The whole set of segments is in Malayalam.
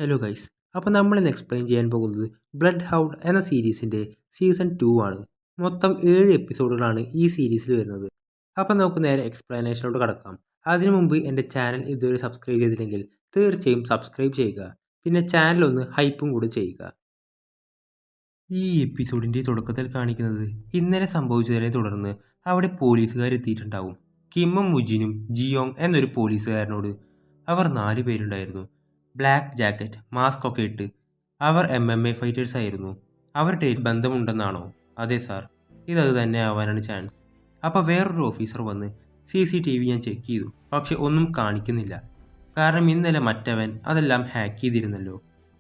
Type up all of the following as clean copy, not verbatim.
Hello guys. അപ്പോൾ നമ്മളിന്ന് എക്സ്പ്ലെയിൻ ചെയ്യാൻ പോകുന്നത് ബ്ലഡ് ഹൗണ്ട് എന്ന സീരീസിൻ്റെ സീസൺ 2 ആണ്. മൊത്തം 7 എപ്പിസോഡുകളാണ് ഈ സീരീസിൽ വരുന്നത്. അപ്പോൾ നമുക്ക് നേരെ എക്സ്പ്ലനേഷനിലോട്ട് കടക്കാം. അതിനു മുമ്പ് എൻ്റെ ചാനൽ ഇതുവരെ സബ്സ്ക്രൈബ് ചെയ്തില്ലെങ്കിൽ തീർച്ചയായും സബ്സ്ക്രൈബ് ചെയ്യുക. പിന്നെ ചാനലൊന്ന് ഹൈപ്പും കൂടി ചെയ്യുക. ഈ എപ്പിസോഡിൻ്റെ തുടക്കത്തിൽ കാണിക്കുന്നത് ഇന്നലെ സംഭവിച്ചതിനെ തുടർന്ന് അവിടെ പോലീസുകാരെത്തിയിട്ടുണ്ടാവും. കിമ്മും മുജിനും ജിയോങ് എന്നൊരു പോലീസുകാരനോട് അവർ 4 പേരുണ്ടായിരുന്നു. ബ്ലാക്ക് ജാക്കറ്റ്, മാസ്ക് ഒക്കെ ഇട്ട്. അവർ MMA ഫൈറ്റേഴ്സ് ആയിരുന്നു. അവരുടെ ബന്ധമുണ്ടെന്നാണോ? അതെ സാർ, ഇതത് തന്നെ ആവാനാണ് ചാൻസ്. അപ്പോൾ വേറൊരു ഓഫീസർ വന്ന് CCTV ഞാൻ ചെക്ക് ചെയ്തു, പക്ഷെ ഒന്നും കാണിക്കുന്നില്ല. കാരണം ഇന്നലെ മറ്റവൻ അതെല്ലാം ഹാക്ക് ചെയ്തിരുന്നല്ലോ.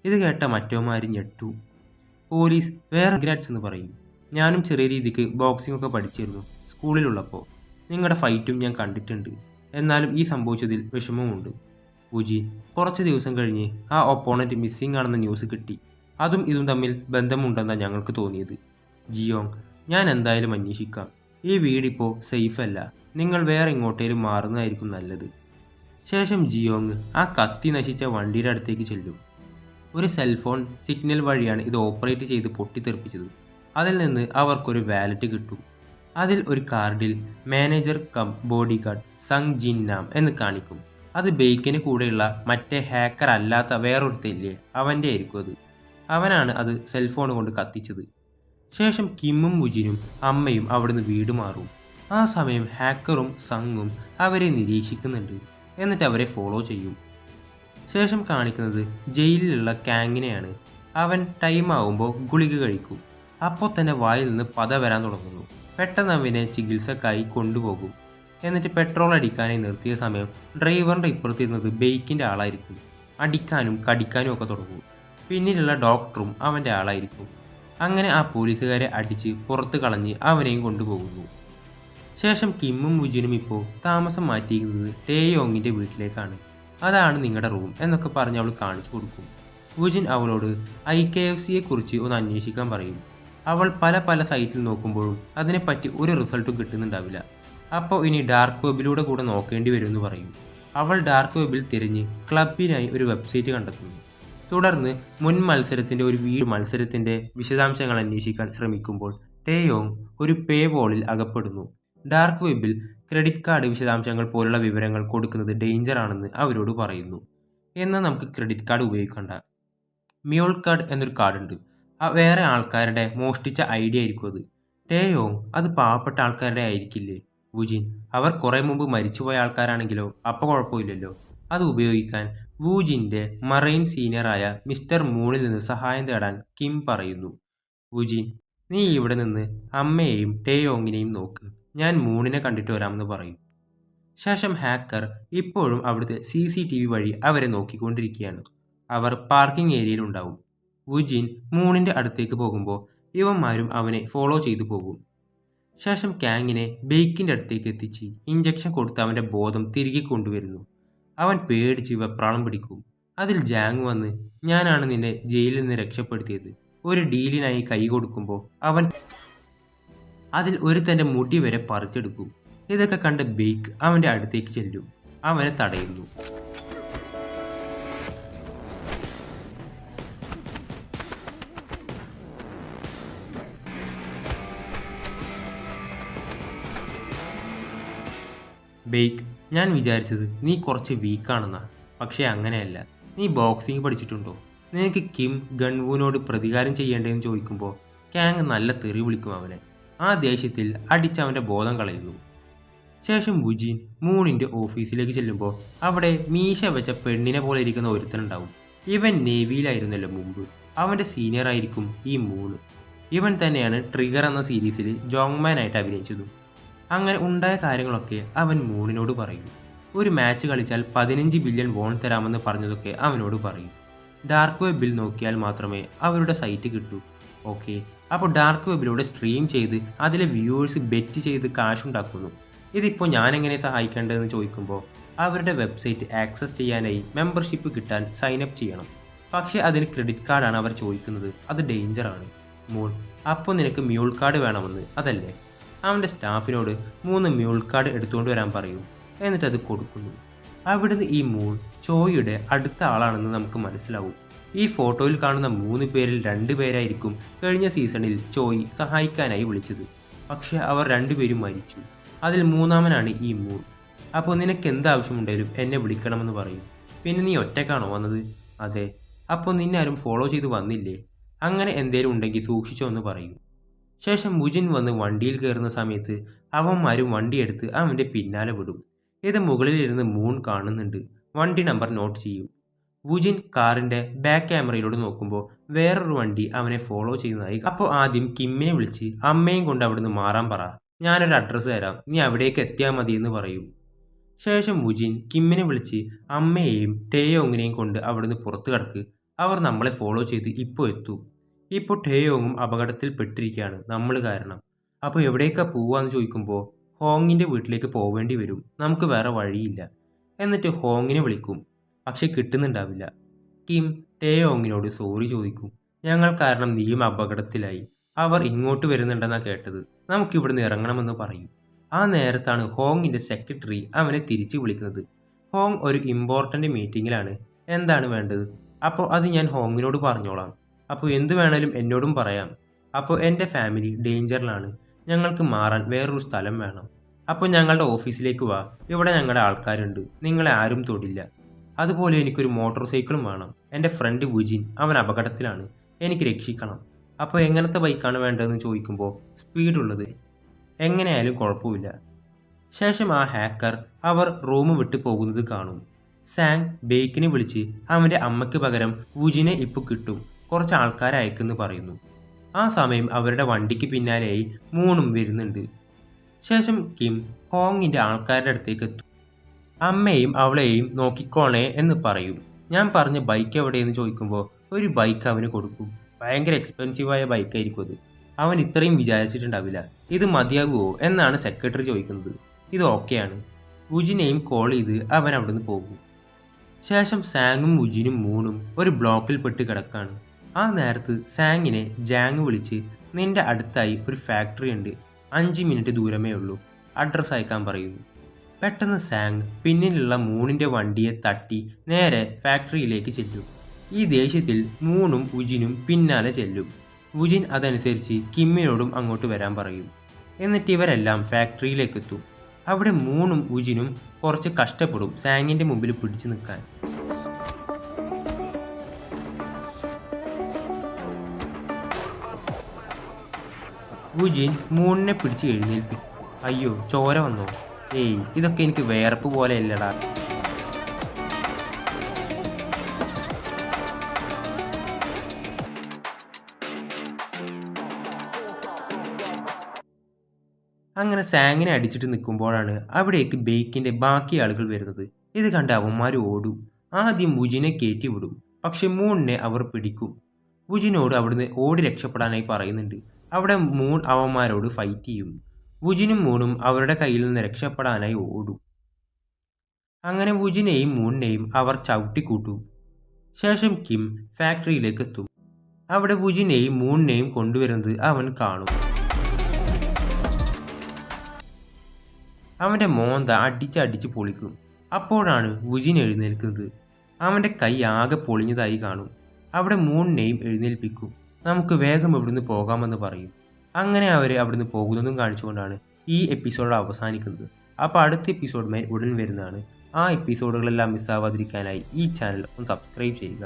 ഇത് കേട്ട മറ്റവന്മാർ ഞെട്ടു. പോലീസ് വേറെ ഗ്രാറ്റ്സ് എന്ന് പറയും. ഞാനും ചെറിയ രീതിക്ക് ബോക്സിംഗ് ഒക്കെ പഠിച്ചിരുന്നു സ്കൂളിലുള്ളപ്പോൾ. നിങ്ങളുടെ ഫൈറ്റും ഞാൻ കണ്ടിട്ടുണ്ട്. എന്നാലും ഈ സംഭവിച്ചതിൽ വിഷമമുണ്ട്. വുജി, കുറച്ച് ദിവസം കഴിഞ്ഞ് ആ ഒപ്പോണൻറ്റ് മിസ്സിംഗ് ആണെന്ന ന്യൂസ് കിട്ടി. അതും ഇതും തമ്മിൽ ബന്ധമുണ്ടെന്നാണ് ഞങ്ങൾക്ക് തോന്നിയത്. ജിയോങ്, ഞാൻ എന്തായാലും അന്വേഷിക്കാം. ഈ വീടിപ്പോൾ സേഫ് അല്ല. നിങ്ങൾ വേറെ എങ്ങോട്ടേലും മാറുന്നതായിരിക്കും നല്ലത്. ശേഷം ജിയോങ് ആ കത്തി നശിച്ച വണ്ടിയുടെ അടുത്തേക്ക് ചെല്ലും. ഒരു സെൽഫോൺ സിഗ്നൽ വഴിയാണ് ഇത് ഓപ്പറേറ്റ് ചെയ്ത് പൊട്ടിത്തെറിപ്പിച്ചത്. അതിൽ നിന്ന് അവർക്കൊരു വാലറ്റ് കിട്ടും. അതിൽ ഒരു കാർഡിൽ manager cum bodyguard Sang Jin Nam എന്ന് കാണിക്കും. അത് ബെയ്ക്കിന് കൂടെയുള്ള മറ്റേ ഹാക്കർ അല്ലാത്ത വേറൊരുത്തില്ലേ, അവൻ്റെ ആയിരിക്കും അത്. അവനാണ് അത് സെൽഫോൺ കൊണ്ട് കത്തിച്ചത്. ശേഷം കിമ്മും മുജിനും അമ്മയും അവിടുന്ന് വീട് മാറും. ആ സമയം ഹാക്കറും സങ്ങും അവരെ നിരീക്ഷിക്കുന്നുണ്ട്. എന്നിട്ട് അവരെ ഫോളോ ചെയ്യും. ശേഷം കാണിക്കുന്നത് ജയിലിലുള്ള കാങ്ങിനെയാണ്. അവൻ ടൈം ആവുമ്പോൾ ഗുളിക കഴിക്കും. അപ്പോൾ തന്നെ വായിൽ നിന്ന് പത വരാൻ തുടങ്ങുന്നു. പെട്ടെന്ന് അവനെ ചികിത്സക്കായി കൊണ്ടുപോകും. എന്നിട്ട് പെട്രോൾ അടിക്കാനായി നിർത്തിയ സമയം ഡ്രൈവറിൻ്റെ ഇപ്പുറത്തിരുന്നത് ബെയ്ക്കിൻ്റെ ആളായിരിക്കും. അടിക്കാനും കടിക്കാനും ഒക്കെ തുടങ്ങും. പിന്നിലുള്ള ഡോക്ടറും അവൻ്റെ ആളായിരിക്കും. അങ്ങനെ ആ പോലീസുകാരെ അടിച്ച് പുറത്ത് കളഞ്ഞ് അവനെയും കൊണ്ടുപോകുന്നു. ശേഷം കിമ്മും മുജിനും ഇപ്പോൾ താമസം മാറ്റിയിരിക്കുന്നത് ടേയോങ്ങിൻ്റെ വീട്ടിലേക്കാണ്. അതാണ് നിങ്ങളുടെ റൂം എന്നൊക്കെ പറഞ്ഞ് അവൾ കാണിച്ചു കൊടുക്കും. വുജിൻ അവളോട് IKFCയെ കുറിച്ച് ഒന്ന് അന്വേഷിക്കാൻ പറയും. അവൾ പല സൈറ്റിൽ നോക്കുമ്പോഴും അതിനെപ്പറ്റി ഒരു റിസൾട്ടും കിട്ടുന്നുണ്ടാവില്ല. അപ്പോൾ ഇനി ഡാർക്ക് വെബിലൂടെ കൂടെ നോക്കേണ്ടി വരുമെന്ന് പറയും. അവൾ ഡാർക്ക് വെബിൽ തിരഞ്ഞ് ക്ലബിനായി ഒരു വെബ്സൈറ്റ് കണ്ടെത്തുന്നു. തുടർന്ന് മുൻ മത്സരത്തിൻ്റെ ഒരു മത്സരത്തിൻ്റെ വിശദാംശങ്ങൾ അന്വേഷിക്കാൻ ശ്രമിക്കുമ്പോൾ ടേയോങ് ഒരു പേ വോളിൽ അകപ്പെടുന്നു. ഡാർക്ക് വെബിൽ ക്രെഡിറ്റ് കാർഡ് വിശദാംശങ്ങൾ പോലുള്ള വിവരങ്ങൾ കൊടുക്കുന്നത് ഡേഞ്ചർ ആണെന്ന് അവരോട് പറയുന്നു. എന്നാൽ നമുക്ക് ക്രെഡിറ്റ് കാർഡ് ഉപയോഗിക്കണ്ട. മ്യൂൾ കാർഡ് എന്നൊരു കാർഡുണ്ട്. വേറെ ആൾക്കാരുടെ മോഷ്ടിച്ച ഐഡിയ ആയിരിക്കും അത്. ടേയോങ്, അത് പാവപ്പെട്ട ആൾക്കാരുടെ ആയിരിക്കില്ലേ? വുജിൻ, അവർ കുറേ മുമ്പ് മരിച്ചുപോയ ആൾക്കാരാണെങ്കിലോ അപ്പോൾ കുഴപ്പമില്ലല്ലോ. അത് ഉപയോഗിക്കാൻ വുജിൻ്റെ മറൈൻ സീനിയറായ മിസ്റ്റർ മൂണിൽ നിന്ന് സഹായം തേടാൻ കിം പറയുന്നു. വുജിൻ, നീ ഇവിടെ നിന്ന് അമ്മയെയും ടേയോങ്ങിനെയും നോക്ക്. ഞാൻ മൂണിനെ കണ്ടിട്ട് വരാമെന്ന് പറയും. ശേഷം ഹാക്കർ ഇപ്പോഴും അവിടുത്തെ CCTV വഴി അവരെ നോക്കിക്കൊണ്ടിരിക്കുകയാണ്. അവർ പാർക്കിംഗ് ഏരിയയിൽ ഉണ്ടാവും. വുജിൻ മൂണിൻ്റെ അടുത്തേക്ക് പോകുമ്പോൾ ഇവന്മാരും അവനെ ഫോളോ ചെയ്തു പോകും. ശേഷം കാങ്ങിനെ ബെയ്ക്കിൻ്റെ അടുത്തേക്ക് എത്തിച്ച് ഇഞ്ചക്ഷൻ കൊടുത്ത് അവൻ്റെ ബോധം തിരികെ കൊണ്ടുവരുന്നു. അവൻ പേടിച്ച് വെപ്രാളം പിടിക്കും. അതിൽ ജാങ് വന്ന് ഞാനാണ് നിന്നെ ജയിലിൽ നിന്ന് രക്ഷപ്പെടുത്തിയത്. ഒരു ഡീലിനായി കൈ കൊടുക്കുമ്പോൾ അവൻ അതിൽ ഒരുത്തൻ്റെ മുടി വരെ പറിച്ചെടുക്കും. ഇതൊക്കെ കണ്ട് ബെയ്ക്ക് അവൻ്റെ അടുത്തേക്ക് ചെല്ലും. അവനെ തടയുന്നു. ബെയ്ക്ക്, ഞാൻ വിചാരിച്ചത് നീ കുറച്ച് വീക്കാണെന്നാ. പക്ഷേ അങ്ങനെയല്ല. നീ ബോക്സിംഗ് പഠിച്ചിട്ടുണ്ടോ? നിനക്ക് കിം ഗൺവുവിനോട് പ്രതികാരം ചെയ്യേണ്ടതെന്ന് ചോദിക്കുമ്പോൾ കാങ് നല്ല തെറി വിളിക്കും അവനെ. ആ ദേഷ്യത്തിൽ അടിച്ചവൻ്റെ ബോധം കളയുന്നു. ശേഷം വുജിൻ മൂണിൻ്റെ ഓഫീസിലേക്ക് ചെല്ലുമ്പോൾ അവിടെ മീശ വെച്ച പെണ്ണിനെ പോലെ ഇരിക്കുന്ന ഒരുത്തനുണ്ടാവും. ഇവൻ നേവിയിലായിരുന്നല്ലോ മുമ്പ്. അവൻ്റെ സീനിയർ ആയിരിക്കും ഈ മൂണ്. ഇവൻ തന്നെയാണ് ട്രിഗർ എന്ന സീരീസിൽ ജോങ്മാനായിട്ട് അഭിനയിച്ചതും. അങ്ങനെ ഉണ്ടായ കാര്യങ്ങളൊക്കെ അവൻ മൂണിനോട് പറയും. ഒരു മാച്ച് കളിച്ചാൽ 15 ബില്യൺ വോൺ തരാമെന്ന് പറഞ്ഞതൊക്കെ അവനോട് പറയും. ഡാർക്ക് വെബിൽ നോക്കിയാൽ മാത്രമേ അവരുടെ സൈറ്റ് കിട്ടൂ. ഓക്കെ, അപ്പോൾ ഡാർക്ക് വെബിലൂടെ സ്ട്രീം ചെയ്ത് അതിലെ വ്യൂവേഴ്സ് ബെറ്റ് ചെയ്ത് കാശുണ്ടാക്കുന്നു. ഇതിപ്പോൾ ഞാനെങ്ങനെ സഹായിക്കേണ്ടതെന്ന് ചോദിക്കുമ്പോൾ അവരുടെ വെബ്സൈറ്റ് ആക്സസ് ചെയ്യാനായി മെമ്പർഷിപ്പ് കിട്ടാൻ സൈനപ്പ് ചെയ്യണം. പക്ഷേ അതിന് ക്രെഡിറ്റ് കാർഡാണ് അവർ ചോദിക്കുന്നത്. അത് ഡേഞ്ചറാണ്. മൂൺ, അപ്പോൾ നിനക്ക് മ്യൂൾ കാർഡ് വേണമെന്ന് അതല്ലേ? അവൻ്റെ സ്റ്റാഫിനോട് 3 മ്യൂൾ കാർഡ് എടുത്തുകൊണ്ട് വരാൻ പറയും. എന്നിട്ടത് കൊടുക്കുന്നു. അവിടുന്ന് ഈ മൂൺ ചോയുടെ അടുത്ത ആളാണെന്ന് നമുക്ക് മനസ്സിലാവും. ഈ ഫോട്ടോയിൽ കാണുന്ന 3 പേരിൽ 2 പേരായിരിക്കും കഴിഞ്ഞ സീസണിൽ ചോയ് സഹായിക്കാനായി വിളിച്ചത്. പക്ഷെ അവർ 2 പേരും മരിച്ചു. അതിൽ മൂന്നാമനാണ് ഈ മൂൺ. അപ്പോൾ നിനക്ക് എന്താവശ്യമുണ്ടെങ്കിലും എന്നെ വിളിക്കണമെന്ന് പറയും. പിന്നെ നീ ഒറ്റക്കാണോ വന്നത്? അതെ. അപ്പോൾ നിന്നെ ആരും ഫോളോ ചെയ്ത് വന്നില്ലേ? അങ്ങനെ എന്തേലും ഉണ്ടെങ്കിൽ സൂക്ഷിച്ചോ എന്ന് പറയും. ശേഷം വുജിൻ വന്ന് വണ്ടിയിൽ കയറുന്ന സമയത്ത് അവന്മാരും വണ്ടിയെടുത്ത് അവൻ്റെ പിന്നാലെ വിടും. ഇത് മുകളിലിരുന്ന് മൂൺ കാണുന്നുണ്ട്. വണ്ടി നമ്പർ നോട്ട് ചെയ്യും. വുജിൻ കാറിൻ്റെ ബാക്ക് ക്യാമറയിലൂടെ നോക്കുമ്പോൾ വേറൊരു വണ്ടി അവനെ ഫോളോ ചെയ്യുന്നതായി. അപ്പോൾ ആദ്യം കിമ്മിനെ വിളിച്ച് അമ്മയും കൊണ്ട് അവിടുന്ന് മാറാൻ പറ. ഞാനൊരു അഡ്രസ്സ് തരാം, നീ അവിടേക്ക് എത്തിയാൽ മതി എന്ന് പറയും. ശേഷം വുജിൻ കിമ്മിനെ വിളിച്ച് അമ്മയെയും ടേയോങ്ങിനെയും കൊണ്ട് അവിടുന്ന് പുറത്തു കടക്ക്. അവർ നമ്മളെ ഫോളോ ചെയ്ത് ഇപ്പോൾ എത്തും. ഇപ്പോൾ ടേയോങ്ങും അപകടത്തിൽ പെട്ടിരിക്കുകയാണ് നമ്മൾ കാരണം. അപ്പോൾ എവിടേക്കാ പോവാന്ന് ചോദിക്കുമ്പോൾ ഹോങ്ങിൻ്റെ വീട്ടിലേക്ക് പോവേണ്ടി വരും, നമുക്ക് വേറെ വഴിയില്ല. എന്നിട്ട് ഹോങ്ങിനെ വിളിക്കും. പക്ഷെ കിട്ടുന്നുണ്ടാവില്ല. കിം ടേയോങ്ങിനോട് സോറി ചോദിക്കും. ഞങ്ങൾ കാരണം നീയും അപകടത്തിലായി. അവർ ഇങ്ങോട്ട് വരുന്നുണ്ടെന്നാണ് കേട്ടത്, നമുക്കിവിടുന്ന് ഇറങ്ങണമെന്ന് പറയും. ആ നേരത്താണ് ഹോങ്ങിൻ്റെ സെക്രട്ടറി അവനെ തിരിച്ചു വിളിക്കുന്നത്. ഹോങ് ഒരു ഇമ്പോർട്ടൻ്റ് മീറ്റിങ്ങിലാണ്. എന്താണ് വേണ്ടത്? അപ്പോൾ അത് ഞാൻ ഹോങ്ങിനോട് പറഞ്ഞോളാം. അപ്പോൾ എന്തു വേണേലും എന്നോടും പറയാം. അപ്പോൾ എൻ്റെ ഫാമിലി ഡേഞ്ചറിലാണ്, ഞങ്ങൾക്ക് മാറാൻ വേറൊരു സ്ഥലം വേണം. അപ്പോൾ ഞങ്ങളുടെ ഓഫീസിലേക്ക് വാ, ഇവിടെ ഞങ്ങളുടെ ആൾക്കാരുണ്ട്, നിങ്ങളെ ആരും തൊടില്ല. അതുപോലെ എനിക്കൊരു മോട്ടോർ സൈക്കിളും വേണം. എൻ്റെ ഫ്രണ്ട് വുജിൻ അവൻ അപകടത്തിലാണ്, എനിക്ക് രക്ഷിക്കണം. അപ്പോൾ എങ്ങനത്തെ ബൈക്കാണ് വേണ്ടതെന്ന് ചോദിക്കുമ്പോൾ സ്പീഡുള്ളത്, എങ്ങനെയായാലും കുഴപ്പമില്ല. ശേഷം ആ ഹാക്കർ അവർ റൂം വിട്ട് പോകുന്നത് കാണും. സാങ് ബേക്കിനെ വിളിച്ച് അവൻ്റെ അമ്മയ്ക്ക് പകരം വുജിനെ ഇപ്പോൾ കിട്ടും, കുറച്ച് ആൾക്കാരെ അയക്കുമെന്ന് പറയുന്നു. ആ സമയം അവരുടെ വണ്ടിക്ക് പിന്നാലെയായി മൂണും വരുന്നുണ്ട്. ശേഷം കിം ഹോങ്ങിൻ്റെ ആൾക്കാരുടെ അടുത്തേക്ക് എത്തും. അമ്മയും അവളെയും നോക്കിക്കോണേ എന്ന് പറയും. ഞാൻ പറഞ്ഞ ബൈക്ക് എവിടെയെന്ന് ചോദിക്കുമ്പോൾ ഒരു ബൈക്ക് അവന് കൊടുക്കും. ഭയങ്കര എക്സ്പെൻസീവായ ബൈക്കായിരിക്കും അത്. അവൻ ഇത്രയും വിചാരിച്ചിട്ടുണ്ടാവില്ല. ഇത് മതിയാകുമോ എന്നാണ് സെക്രട്ടറി ചോദിക്കുന്നത്. ഇത് ഓക്കെയാണ്. വുജിനെയും കോൾ ചെയ്ത് അവൻ അവിടുന്ന് പോകും. ശേഷം സാങ്ങും വുജിനും മൂണും ഒരു ബ്ലോക്കിൽ പെട്ട് കിടക്കാണ്. ആ നേരത്ത് സാങ്ങിനെ ജാങ് വിളിച്ച് നിന്റെ അടുത്തായി ഒരു ഫാക്ടറി ഉണ്ട്, 5 മിനിറ്റ് ദൂരമേ ഉള്ളൂ, അഡ്രസ്സ് അയക്കാൻ പറയുന്നു. പെട്ടെന്ന് സാങ് പിന്നിലുള്ള മൂണിൻ്റെ വണ്ടിയെ തട്ടി നേരെ ഫാക്ടറിയിലേക്ക് ചെല്ലും. ഈ ദേഷ്യത്തിൽ മൂണും വുജിനും പിന്നാലെ ചെല്ലും. വുജിൻ അതനുസരിച്ച് കിമ്മിനോടും അങ്ങോട്ട് വരാൻ പറയും. എന്നിട്ട് ഇവരെല്ലാം ഫാക്ടറിയിലേക്ക് എത്തും. അവിടെ മൂണും വുജിനും കുറച്ച് കഷ്ടപ്പെടും സാങ്ങിൻ്റെ മുമ്പിൽ പിടിച്ചു നിൽക്കാൻ. വുജിൻ മൂണിനെ പിടിച്ച് എഴുന്നേൽപ്പിക്കും. അയ്യോ ചോര വന്നോ? ഏയ് ഇതൊക്കെ എനിക്ക് വേർപ്പ് പോലെ അല്ലടാ. അങ്ങനെ സാങ്ങിനെ അടിച്ചിട്ട് നിൽക്കുമ്പോഴാണ് അവിടേക്ക് ബേക്കിൻ്റെ ബാക്കി ആളുകൾ വരുന്നത്. ഇത് കണ്ട് അവന്മാർ ഓടും. ആദ്യം വുജിനെ കയറ്റി വിടും. പക്ഷെ മൂണിനെ അവർ പിടിക്കും. വുജിനോട് അവിടുന്ന് ഓടി രക്ഷപ്പെടാനായി പറയുന്നുണ്ട്. അവിടെ മൂൺ അവന്മാരോട് ഫൈറ്റ് ചെയ്യും. വുജിനും മൂണും അവരുടെ കയ്യിൽ നിന്ന് രക്ഷപ്പെടാനായി ഓടും. അങ്ങനെ വുജിനെയും മൂണിനെയും അവർ ചവിട്ടിക്കൂട്ടും. ശേഷം കിം ഫാക്ടറിയിലേക്ക് എത്തും. അവിടെ വുജിനെയും മൂണിനെയും കൊണ്ടുവരുന്നത് അവൻ കാണും. അവൻ്റെ മോന്ത അടിച്ച് പൊളിക്കും. അപ്പോഴാണ് വുജിൻ എഴുന്നേൽക്കുന്നത്. അവൻ്റെ കൈ ആകെ പൊളിഞ്ഞതായി കാണും. അവിടെ മൂണിനെയും എഴുന്നേൽപ്പിക്കും. നമുക്ക് വേഗം ഇവിടുന്ന് പോകാമെന്ന് പറയും. അങ്ങനെ അവർ അവിടുന്ന് പോകുന്നതും കാണിച്ചുകൊണ്ടാണ് ഈ എപ്പിസോഡ് അവസാനിക്കുന്നത്. അപ്പോൾ അടുത്ത എപ്പിസോഡുമായി ഉടൻ വരുന്നതാണ്. ആ എപ്പിസോഡുകളെല്ലാം മിസ്സാവാതിരിക്കാനായി ഈ ചാനൽ ഒന്ന് സബ്സ്ക്രൈബ് ചെയ്യുക.